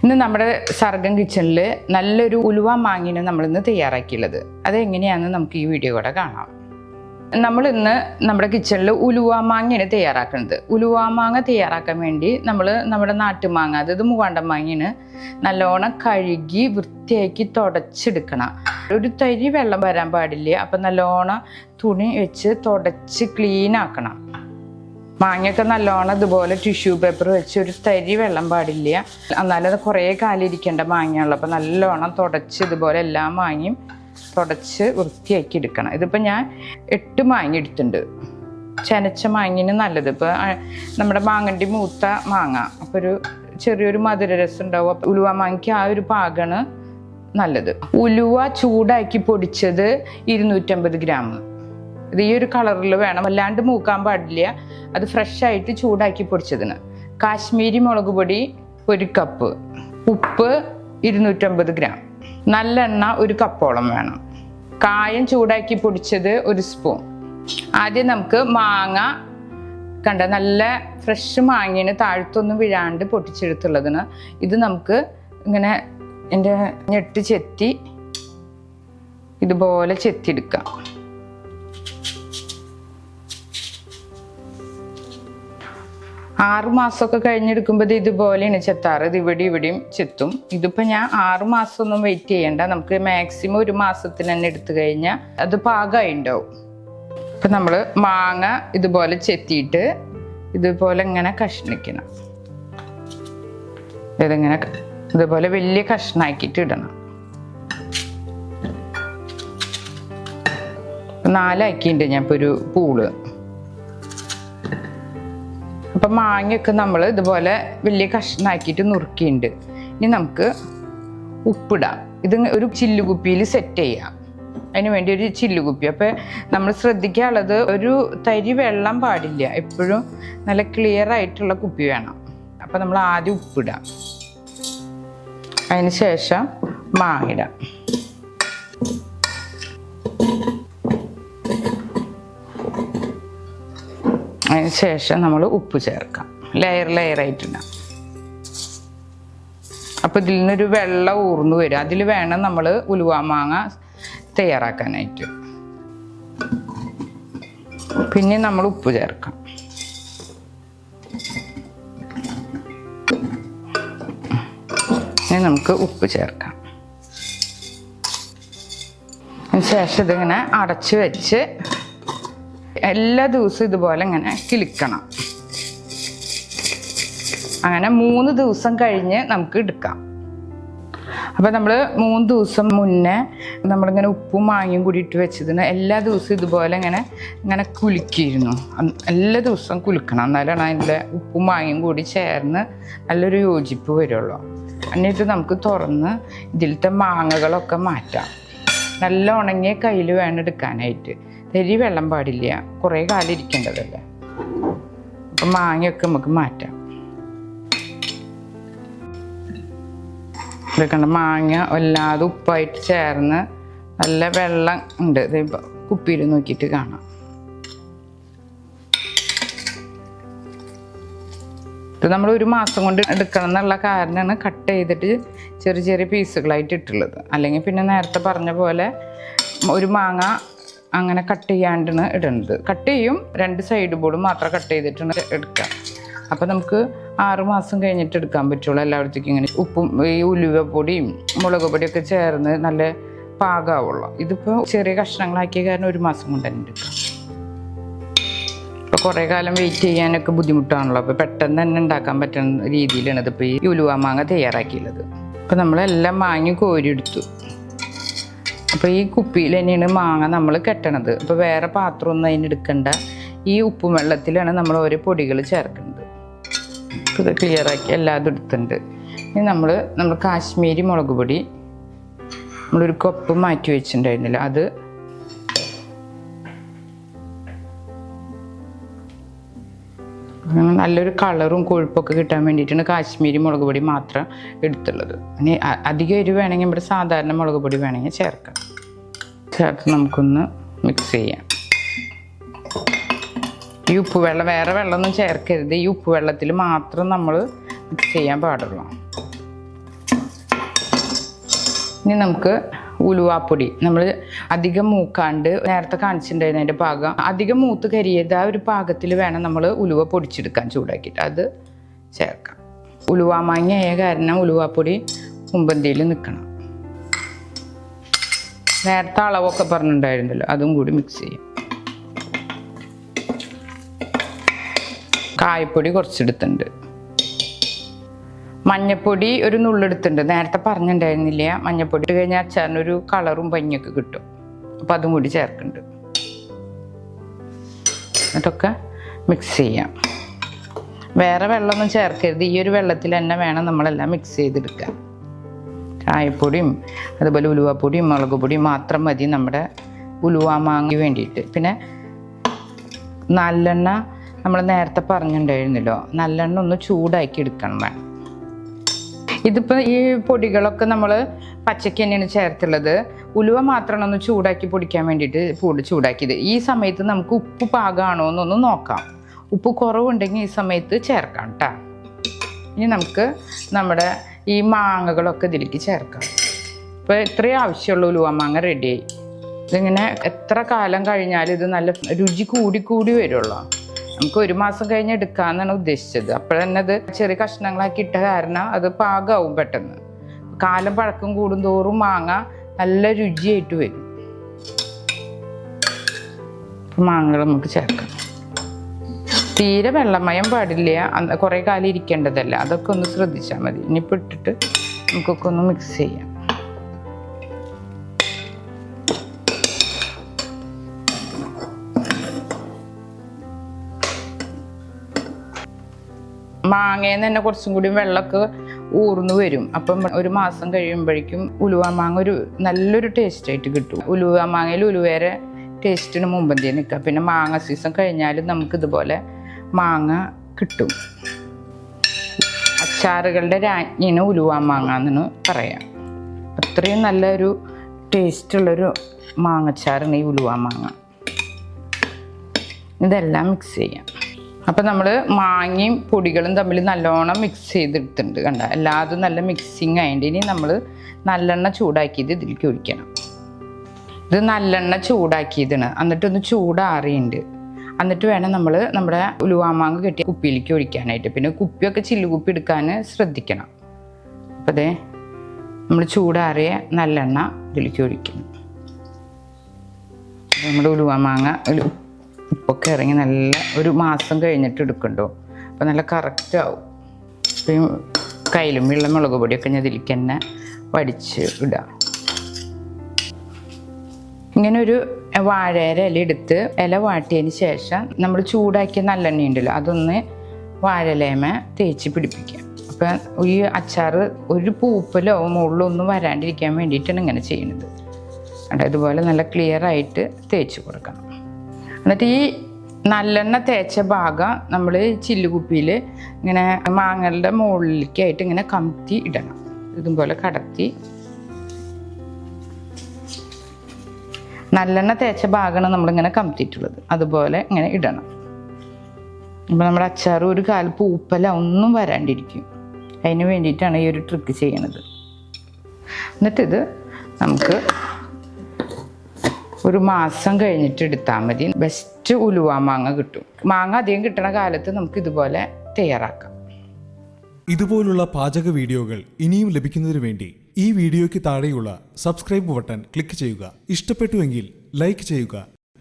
ഇന്ന് നമ്മുടെ സർഗം കിച്ചണിൽ നല്ലൊരു ഉലുവ മാങ്ങിനെ നമ്മളിന്ന് തയ്യാറാക്കിയുള്ളത്. അതെങ്ങനെയാണെന്ന് നമുക്ക് ഈ വീഡിയോ കൂടെ കാണാം. നമ്മളിന്ന് നമ്മുടെ കിച്ചണിൽ ഉലുവ മാങ്ങയാണ് തയ്യാറാക്കുന്നത്. ഉലുവ മാങ്ങ തയ്യാറാക്കാൻ വേണ്ടി നമ്മുടെ നാട്ടുമാങ്ങ, അതായത് മൂവാണ്ടൻ മാങ്ങയാണ്, നല്ലോണം കഴുകി വൃത്തിയാക്കി തുടച്ചെടുക്കണം. ഒരു തരി വെള്ളം വരാൻ പാടില്ല. അപ്പം നല്ലോണം തുണി വെച്ച് തുടച്ച് ക്ലീൻ ആക്കണം. മാങ്ങയൊക്കെ നല്ലോണം ഇതുപോലെ ടിഷ്യൂ പേപ്പർ വെച്ച് ഒരു തരി വെള്ളം പാടില്ല. എന്നാലും അത് കുറേ കാലം ഇരിക്കേണ്ട മാങ്ങയുള്ളൂ. അപ്പോൾ നല്ലോണം തുടച്ച് ഇതുപോലെ എല്ലാ മാങ്ങയും തുടച്ച് വൃത്തിയാക്കി എടുക്കണം. ഇതിപ്പോൾ ഞാൻ 8 മാങ്ങ എടുത്തിട്ടുണ്ട്. ചെനച്ച മാങ്ങിന് നല്ലത്. ഇപ്പോൾ നമ്മുടെ മാങ്ങണ്ടി മൂത്ത മാങ്ങ, അപ്പോൾ ഒരു ചെറിയൊരു മധുരരസം ഉണ്ടാവും. അപ്പോൾ ഉലുവ മാങ്ങയ്ക്ക് ആ ഒരു പാകമാണ് നല്ലത്. ഉലുവ ചൂടാക്കി പൊടിച്ചത് 250 ഗ്രാം. ഇത് ഈ ഒരു കളറിൽ വേണം, അല്ലാണ്ട് മൂക്കാൻ പാടില്ല. അത് ഫ്രഷ് ആയിട്ട് ചൂടാക്കി പൊടിച്ചതിന്. കാശ്മീരി മുളക് പൊടി 1 കപ്പ്, ഉപ്പ് 250 ഗ്രാം, നല്ലെണ്ണ 1 കപ്പോളം വേണം, കായം ചൂടാക്കി പൊടിച്ചത് 1 സ്പൂൺ. ആദ്യം നമുക്ക് മാങ്ങ കണ്ട നല്ല ഫ്രഷ് മാങ്ങയാണ്, താഴത്തൊന്നും വീഴാണ്ട് പൊട്ടിച്ചെടുത്തുള്ളതിന്. ഇത് നമുക്ക് ഇങ്ങനെ എൻ്റെ ഞെട്ട് ചെത്തി ഇതുപോലെ ചെത്തിയെടുക്കാം. 6 മാസമൊക്കെ കഴിഞ്ഞെടുക്കുമ്പോൾ ഇതുപോലെയാണ് ചെത്താറ്. ഇത് ഇവിടെയും ചെത്തും. ഇതിപ്പോൾ ഞാൻ 6 മാസമൊന്നും വെയിറ്റ് ചെയ്യണ്ട. നമുക്ക് മാക്സിമം 1 മാസത്തിന് തന്നെ എടുത്തു കഴിഞ്ഞാൽ അത് പാകമായി ഉണ്ടാവും. ഇപ്പം നമ്മൾ മാങ്ങ ഇതുപോലെ ചെത്തിയിട്ട് ഇതുപോലെ ഇങ്ങനെ കഷ്ണിക്കണം. ഇതിങ്ങനെ ഇതുപോലെ വലിയ കഷ്ണാക്കിയിട്ട് ഇടണം. 4 ആക്കിയിട്ടുണ്ട് ഞാൻ ഇപ്പോൾ ഒരു പൂള്. അപ്പം മാങ്ങയൊക്കെ നമ്മൾ ഇതുപോലെ വലിയ കഷ്ണാക്കിയിട്ട് നുറുക്കിയിട്ടുണ്ട്. ഇനി നമുക്ക് ഉപ്പിടാം. ഇത് ഒരു ചില്ലുകുപ്പിയിൽ സെറ്റ് ചെയ്യാം. അതിന് വേണ്ടി ഒരു ചില്ലുകുപ്പി. അപ്പോൾ നമ്മൾ ശ്രദ്ധിക്കാനുള്ളത് ഒരു തരി വെള്ളം പാടില്ല. എപ്പോഴും നല്ല ക്ലിയർ ആയിട്ടുള്ള കുപ്പി വേണം. അപ്പം നമ്മൾ ആദ്യം ഉപ്പിടാം. അതിന് ശേഷം മാങ്ങിടാം. അതിന് ശേഷം നമ്മൾ ഉപ്പ് ചേർക്കാം. ലെയറായിട്ടിടാം. അപ്പോൾ ഇതിൽ നിന്നൊരു വെള്ളം ഊർന്നു വരും. അതിൽ വേണം നമ്മൾ ഉലുവ മാങ്ങ തയ്യാറാക്കാനായിട്ട്. പിന്നെ നമ്മൾ ഉപ്പ് ചേർക്കാം. ഇനി നമുക്ക് ഉപ്പ് ചേർക്കാം. അതിന് ശേഷം ഇതിങ്ങനെ അടച്ച് വെച്ച് എല്ലാ ദിവസവും ഇതുപോലെ ഇങ്ങനെ കിളിക്കണം. അങ്ങനെ 3 ദിവസം കഴിഞ്ഞ് നമുക്ക് എടുക്കാം. അപ്പം നമ്മൾ 3 ദിവസം മുന്നേ നമ്മളിങ്ങനെ ഉപ്പും മാങ്ങയും കൂടി ഇട്ട് വെച്ചതിന് എല്ലാ ദിവസവും ഇതുപോലെ ഇങ്ങനെ കുലുക്കിയിരുന്നു. എല്ലാ ദിവസവും കുലുക്കണം. എന്നാലാണ് അതിൻ്റെ ഉപ്പും മാങ്ങയും കൂടി ചേർന്ന് നല്ലൊരു യോജിപ്പ് വരുള്ളൂ. എന്നിട്ട് നമുക്ക് തുറന്ന് ഇതിലത്തെ മാങ്ങകളൊക്കെ മാറ്റാം. നല്ല ഉണങ്ങിയ കയ്യിൽ വേണം എടുക്കാനായിട്ട്. തരി വെള്ളം പാടില്ല. കുറേ കാലം ഇരിക്കേണ്ടതല്ലേ. അപ്പം മാങ്ങയൊക്കെ നമുക്ക് മാറ്റാം. ഇതൊക്കെ മാങ്ങ വല്ലാതെ ഉപ്പായിട്ട് ചേർന്ന് നല്ല വെള്ളം ഉണ്ട്. കുപ്പിയിൽ നോക്കിയിട്ട് കാണാം. ഇത് നമ്മൾ 1 മാസം കൊണ്ട് എടുക്കണം എന്നുള്ള കാരണമാണ് കട്ട് ചെയ്തിട്ട് ചെറിയ ചെറിയ പീസുകളായിട്ട് ഇട്ടുള്ളത്. അല്ലെങ്കിൽ പിന്നെ നേരത്തെ പറഞ്ഞ പോലെ ഒരു മാങ്ങ അങ്ങനെ കട്ട് ചെയ്യാണ്ടാണ് ഇടുന്നത്. കട്ട് ചെയ്യും, 2 സൈഡ് ബോർഡ് മാത്രം കട്ട് ചെയ്തിട്ടാണ് എടുക്കുക. അപ്പോൾ നമുക്ക് 6 മാസം കഴിഞ്ഞിട്ട് എടുക്കാൻ പറ്റുള്ളൂ. എല്ലായിടത്തേക്കും ഇങ്ങനെ ഉപ്പും ഈ ഉലുവ പൊടിയും മുളക് പൊടിയൊക്കെ ചേർന്ന് നല്ല പാകമാവുള്ളൂ. ഇതിപ്പോൾ ചെറിയ കഷ്ണങ്ങളാക്കിയ കാരണം 1 മാസം കൊണ്ട് തന്നെ എടുക്കാം. ഇപ്പോൾ കുറേ കാലം വെയിറ്റ് ചെയ്യാനൊക്കെ ബുദ്ധിമുട്ടാണല്ലോ. അപ്പോൾ പെട്ടെന്ന് തന്നെ ഉണ്ടാക്കാൻ പറ്റുന്ന രീതിയിലാണ് ഇതിപ്പോൾ ഈ ഉലുവ മാങ്ങ തയ്യാറാക്കിയുള്ളത്. അപ്പോൾ നമ്മളെല്ലാം മാങ്ങി കോരിയെടുത്തു. അപ്പോൾ ഈ കുപ്പിയിൽ തന്നെയാണ് മാങ്ങ നമ്മൾ കെട്ടണത്. അപ്പോൾ വേറെ പാത്രമൊന്നും അതിനെടുക്കണ്ട. ഈ ഉപ്പും വെള്ളത്തിലാണ് നമ്മൾ ഓരോ പൊടികൾ ചേർക്കുന്നത്. ഇത് ക്ലിയറാക്കി എല്ലാതും എടുത്തിട്ടുണ്ട്. ഇനി നമ്മൾ കാശ്മീരി മുളക് പൊടി നമ്മളൊരു കപ്പ് മാറ്റി വെച്ചിട്ടുണ്ടായിരുന്നില്ല, അത് നല്ലൊരു കളറും കൊഴുപ്പൊക്കെ കിട്ടാൻ വേണ്ടിയിട്ടാണ് കാശ്മീരി മുളക് പൊടി മാത്രം എടുത്തുള്ളത്. ഇനി അധികം എരിവ് വേണമെങ്കിൽ നമ്മുടെ സാധാരണ മുളക് പൊടി വേണമെങ്കിൽ ചേർക്കാം. ചേർത്ത് നമുക്കൊന്ന് മിക്സ് ചെയ്യാം. ഈ ഉപ്പ് വെള്ളം, വേറെ വെള്ളമൊന്നും ചേർക്കരുത്. ഈ ഉപ്പ് വെള്ളത്തിൽ മാത്രം നമ്മൾ മിക്സ് ചെയ്യാൻ പാടുള്ളൂ. ഇനി നമുക്ക് ഉലുവാപ്പൊടി നമ്മൾ അധികം മൂക്കാണ്ട് നേരത്തെ കാണിച്ചിട്ടുണ്ടായിരുന്നതിൻ്റെ പാകം അധികം മൂത്ത് കരിയത് ആ ഒരു പാകത്തിൽ വേണം നമ്മൾ ഉലുവ പൊടിച്ചെടുക്കാൻ ചൂടാക്കിയിട്ട് അത് ചേർക്കാം. ഉലുവ മാങ്ങയായ കാരണം ഉലുവാപ്പൊടി മുമ്പന്തിയിൽ നിൽക്കണം. നേരത്തെ അളവൊക്കെ പറഞ്ഞിട്ടുണ്ടായിരുന്നല്ലോ, അതും കൂടി മിക്സ് ചെയ്യാം. കായപ്പൊടി കുറച്ചെടുത്തുണ്ട്. മഞ്ഞപ്പൊടി ഒരു നുള്ളെടുത്തുണ്ട്. നേരത്തെ പറഞ്ഞിട്ടുണ്ടായിരുന്നില്ല, മഞ്ഞപ്പൊടി ഇട്ട് കഴിഞ്ഞാൽ അച്ചാറിനൊരു കളറും ഭംഗിയൊക്കെ കിട്ടും. അപ്പം അതും കൂടി ചേർക്കുന്നുണ്ട്. എന്നിട്ടൊക്കെ മിക്സ് ചെയ്യാം. വേറെ വെള്ളമൊന്നും ചേർക്കരുത്. ഈ ഒരു വെള്ളത്തിൽ തന്നെ വേണം നമ്മളെല്ലാം മിക്സ് ചെയ്തെടുക്കാൻ. കായപ്പൊടിയും അതുപോലെ ഉലുവാപ്പൊടിയും മുളക് പൊടിയും മാത്രം മതി നമ്മുടെ ഉലുവ മാങ്ങ വേണ്ടിയിട്ട്. പിന്നെ നല്ലെണ്ണ നമ്മൾ നേരത്തെ പറഞ്ഞിട്ടുണ്ടായിരുന്നല്ലോ, നല്ലെണ്ണ ഒന്ന് ചൂടാക്കി എടുക്കണം വേണം. ഇതിപ്പോൾ ഈ പൊടികളൊക്കെ നമ്മൾ പച്ചയ്ക്ക് തന്നെയാണ് ചേർത്തുള്ളത്. ഉലുവ മാത്രമാണ് ഒന്ന് ചൂടാക്കി പൊടിക്കാൻ വേണ്ടിയിട്ട് ചൂടാക്കിയത്. ഈ സമയത്ത് നമുക്ക് ഉപ്പ് പാകമാണോ എന്നൊന്ന് നോക്കാം. ഉപ്പ് കുറവുണ്ടെങ്കിൽ ഈ സമയത്ത് ചേർക്കാം കേട്ടോ. ഇനി നമുക്ക് നമ്മുടെ ഈ മാങ്ങകളൊക്കെ ഇതിലേക്ക് ചേർക്കാം. ഇപ്പോൾ ഇത്രയും ആവശ്യമുള്ള ഉലുവ മാങ്ങ റെഡിയായി. ഇതിങ്ങനെ എത്ര കാലം കഴിഞ്ഞാലും ഇത് നല്ല രുചി കൂടി വരുള്ളൂ. നമുക്ക് 1 മാസം കഴിഞ്ഞ് എടുക്കാമെന്നാണ് ഉദ്ദേശിച്ചത്. അപ്പോഴന്നെ അത് ചെറിയ കഷ്ണങ്ങളാക്കി ഇട്ട കാരണം അത് പാകമാവും പെട്ടെന്ന്. കാലം പഴക്കം കൂടുന്തോറും മാങ്ങ നല്ല രുചിയായിട്ട് വരും. മാങ്ങകൾ നമുക്ക് ചേർക്കാം. തീരെ വെള്ളമയം പാടില്ല, കുറേ കാലം ഇരിക്കേണ്ടതല്ല. അതൊക്കെ ഒന്ന് ശ്രദ്ധിച്ചാൽ മതി. ഇനിയിപ്പോൾ ഇട്ടിട്ട് നമുക്കൊക്കെ ഒന്ന് മിക്സ് ചെയ്യാം. മാങ്ങയിൽ നിന്ന് തന്നെ കുറച്ചും കൂടി വെള്ളമൊക്കെ ഊർന്നു വരും. അപ്പം 1 മാസം കഴിയുമ്പോഴേക്കും ഉലുവ മാങ്ങ ഒരു നല്ലൊരു ടേസ്റ്റായിട്ട് കിട്ടും. ഉലുവ മാങ്ങയിൽ ഉലുവേരെ ടേസ്റ്റിന് മുമ്പന്തേ നിൽക്കുക. പിന്നെ മാങ്ങ സീസൺ കഴിഞ്ഞാലും നമുക്കിതുപോലെ മാങ്ങ കിട്ടും. അച്ചാറുകളുടെ രാജ്ഞിന് ഉലുവ മാങ്ങ എന്ന് പറയാം. അത്രയും നല്ലൊരു ടേസ്റ്റുള്ളൊരു മാങ്ങച്ചാറാണ് ഈ ഉലുവ മാങ്ങ. ഇതെല്ലാം മിക്സ് ചെയ്യാം. അപ്പം നമ്മൾ മാങ്ങയും പൊടികളും തമ്മിൽ നല്ലോണം മിക്സ് ചെയ്തെടുത്തിട്ടുണ്ട്. കണ്ട, എല്ലാതും നല്ല മിക്സിങ് ആയിട്ട് ഇനി നമ്മൾ നല്ലെണ്ണ ചൂടാക്കിയത് ഇതിലേക്ക് ഒഴിക്കണം. ഇത് നല്ലെണ്ണ ചൂടാക്കിയതാണ്. എന്നിട്ടൊന്ന് ചൂടാറിയുണ്ട്. എന്നിട്ട് വേണം നമ്മൾ നമ്മുടെ ഉലുവാമാങ്ങ കെട്ടിയ കുപ്പിയിലേക്ക് ഒഴിക്കാനായിട്ട്. പിന്നെ കുപ്പിയൊക്കെ ചില്ലുകുപ്പി എടുക്കാൻ ശ്രദ്ധിക്കണം. അപ്പം അതേ നമ്മൾ ചൂടാറിയ നല്ലെണ്ണ ഇതിലേക്ക് ഒഴിക്കണം. നമ്മുടെ ഉലുവാമാങ്ങ ഉപ്പൊക്കെ ഇറങ്ങി നല്ല 1 മാസം കഴിഞ്ഞിട്ട് എടുക്കണ്ടോ. അപ്പോൾ നല്ല കറക്റ്റാവും. ഇപ്പം കയ്യിലും വെള്ളം മുളക് പൊടിയൊക്കെ ഞാൻ ഇതിലേക്ക് തന്നെ വടിച്ച് ഇടാം. ഇങ്ങനെ ഒരു വാഴയുടെ ഇല എടുത്ത് ഇല വാട്ടിയതിന് ശേഷം നമ്മൾ ചൂടാക്കിയ നല്ലെണ്ണ ഉണ്ടല്ലോ, അതൊന്ന് വാഴയിലേമ തേച്ച് പിടിപ്പിക്കാം. അപ്പം ഈ അച്ചാറ് ഒരു പൂപ്പലോ മുകളിലോ ഒന്നും വരാണ്ടിരിക്കാൻ വേണ്ടിയിട്ടാണ് ഇങ്ങനെ ചെയ്യുന്നത്. ഇതുപോലെ നല്ല ക്ലിയർ ആയിട്ട് തേച്ച് കൊടുക്കണം. എന്നിട്ട് ഈ നല്ലെണ്ണ തേച്ച ഭാഗം നമ്മൾ ചില്ലുകുപ്പിയിൽ ഇങ്ങനെ മാങ്ങകളുടെ മുകളിലേക്കായിട്ട് ഇങ്ങനെ കമത്തി ഇടണം. ഇതുപോലെ കടത്തി നല്ലെണ്ണ തേച്ച ഭാഗമാണ് നമ്മളിങ്ങനെ കമത്തിയിട്ടുള്ളത്. അതുപോലെ ഇങ്ങനെ ഇടണം. അപ്പോൾ നമ്മുടെ അച്ചാർ ഒരു കാലം പൂപ്പല ഒന്നും വരാണ്ടിരിക്കും. അതിന് വേണ്ടിയിട്ടാണ് ഈ ഒരു ട്രിക്ക് ചെയ്യണത്. എന്നിട്ടിത് നമുക്ക് 1 മാസം കഴിഞ്ഞിട്ട് എടുത്താൽ മതി. ബെസ്റ്റ് ഉലുവ മാങ്ങ കിട്ടും. മാങ്ങ അധികം കിട്ടുന്ന കാലത്ത് നമുക്ക് ഇതുപോലെ തയ്യാറാക്കാം. ഇതുപോലുള്ള പാചക വീഡിയോകൾ ഇനിയും ലഭിക്കുന്നതിന് വേണ്ടി ഈ വീഡിയോയ്ക്ക് താഴെയുള്ള സബ്സ്ക്രൈബ് ബട്ടൺ ക്ലിക്ക് ചെയ്യുക. ഇഷ്ടപ്പെട്ടുവെങ്കിൽ ലൈക്ക് ചെയ്യുക,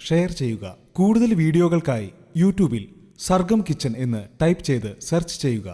ഷെയർ ചെയ്യുക. കൂടുതൽ വീഡിയോകൾക്കായി യൂട്യൂബിൽ സർഗം കിച്ചൻ എന്ന് ടൈപ്പ് ചെയ്ത് സെർച്ച് ചെയ്യുക.